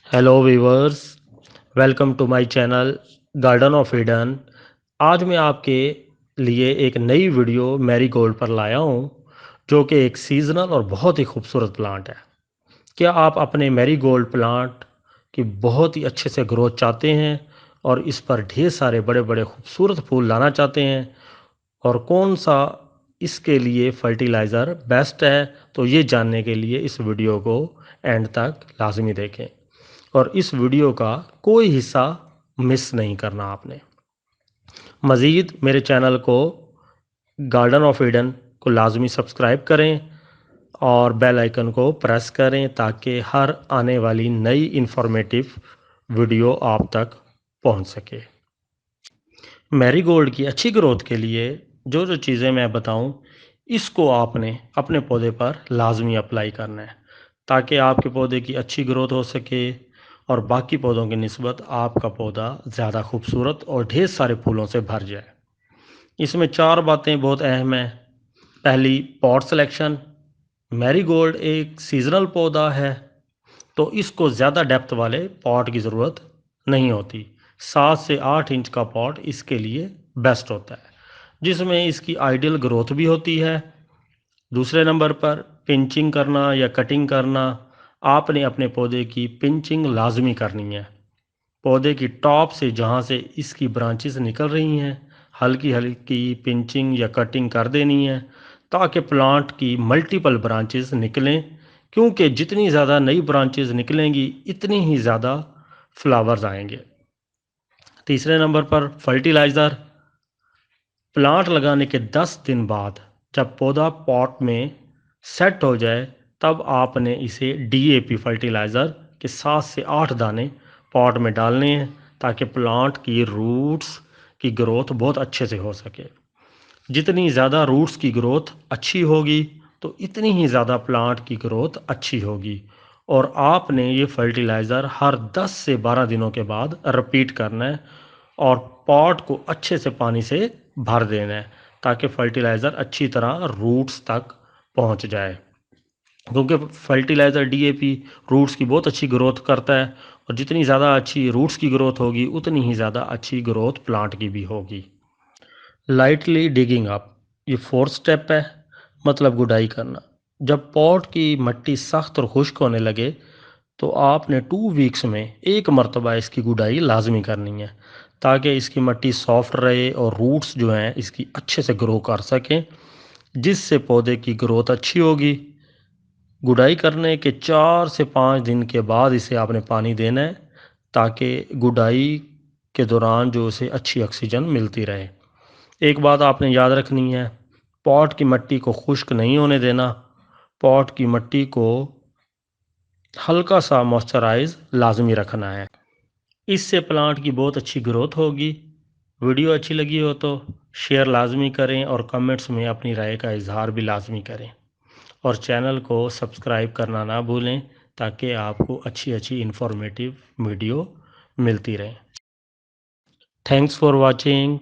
Hello viewers, welcome to my channel garden of Eden. आज मैं आपके लिए एक नई वीडियो मैरीगोल्ड पर लाया हूँ, जो कि एक सीजनल और बहुत ही खूबसूरत प्लांट है। क्या आप अपने मैरीगोल्ड प्लांट की बहुत ही अच्छे से ग्रोथ चाहते हैं और इस पर ढेर सारे बड़े बड़े खूबसूरत फूल लाना चाहते हैं, और कौन सा इसके लिए फर्टिलाइज़र बेस्ट है? तो ये जानने के लिए इस वीडियो को एंड तक लाजमी देखें और इस वीडियो का कोई हिस्सा मिस नहीं करना आपने। मज़ीद मेरे चैनल को गार्डन ऑफ ईडन को लाजमी सब्सक्राइब करें और बेल आइकन को प्रेस करें ताकि हर आने वाली नई इन्फॉर्मेटिव वीडियो आप तक पहुंच सके। मैरीगोल्ड की अच्छी ग्रोथ के लिए जो जो चीज़ें मैं बताऊं, इसको आपने अपने पौधे पर लाजमी अप्लाई करना है ताकि आपके पौधे की अच्छी ग्रोथ हो सके और बाकी पौधों की निस्बत आपका पौधा ज़्यादा खूबसूरत और ढेर सारे फूलों से भर जाए। इसमें 4 बातें बहुत अहम हैं। पहली, पॉट सिलेक्शन। मैरीगोल्ड एक सीजनल पौधा है, तो इसको ज़्यादा डेप्थ वाले पॉट की ज़रूरत नहीं होती। 7 से 8 इंच का पॉट इसके लिए बेस्ट होता है, जिसमें इसकी आइडियल ग्रोथ भी होती है। दूसरे नंबर पर पिंचिंग करना या कटिंग करना। आपने अपने पौधे की पिंचिंग लाजमी करनी है। पौधे की टॉप से जहाँ से इसकी ब्रांचेस निकल रही हैं, हल्की हल्की पिंचिंग या कटिंग कर देनी है ताकि प्लांट की मल्टीपल ब्रांचेस निकलें, क्योंकि जितनी ज़्यादा नई ब्रांचेस निकलेंगी इतनी ही ज़्यादा फ्लावर्स आएंगे। तीसरे नंबर पर फर्टिलाइज़र। प्लांट लगाने के 10 दिन बाद जब पौधा पॉट में सेट हो जाए, तब आपने इसे डीएपी फर्टिलाइज़र के 7 से 8 दाने पॉट में डालने हैं ताकि प्लांट की रूट्स की ग्रोथ बहुत अच्छे से हो सके। जितनी ज़्यादा रूट्स की ग्रोथ अच्छी होगी तो इतनी ही ज़्यादा प्लांट की ग्रोथ अच्छी होगी। और आपने ये फर्टिलाइज़र हर 10 से 12 दिनों के बाद रिपीट करना है और पॉट को अच्छे से पानी से भर देना है ताकि फर्टिलाइज़र अच्छी तरह रूट्स तक पहुंच जाए, क्योंकि फर्टिलाइज़र डीएपी रूट्स की बहुत अच्छी ग्रोथ करता है और जितनी ज़्यादा अच्छी रूट्स की ग्रोथ होगी उतनी ही ज़्यादा अच्छी ग्रोथ प्लांट की भी होगी। लाइटली डिगिंग अप, ये फोर्थ स्टेप है, मतलब गुडाई करना। जब पॉट की मिट्टी सख्त और खुश्क होने लगे तो आपने 2 वीक्स में एक मरतबा इसकी गुडाई लाजमी करनी है ताकि इसकी मिट्टी सॉफ्ट रहे और रूट्स जो हैं इसकी अच्छे से ग्रो कर सकें, जिससे पौधे की ग्रोथ अच्छी होगी। गुडाई करने के 4 से 5 दिन के बाद इसे आपने पानी देना है ताकि गुडाई के दौरान जो उसे अच्छी ऑक्सीजन मिलती रहे। एक बात आपने याद रखनी है, पॉट की मिट्टी को खुश्क नहीं होने देना। पॉट की मिट्टी को हल्का सा मॉइस्चराइज लाजमी रखना है, इससे प्लांट की बहुत अच्छी ग्रोथ होगी। वीडियो अच्छी लगी हो तो शेयर लाजमी करें और कमेंट्स में अपनी राय का इजहार भी लाजमी करें और चैनल को सब्सक्राइब करना ना भूलें ताकि आपको अच्छी अच्छी इन्फॉर्मेटिव वीडियो मिलती रहे। Thanks for watching.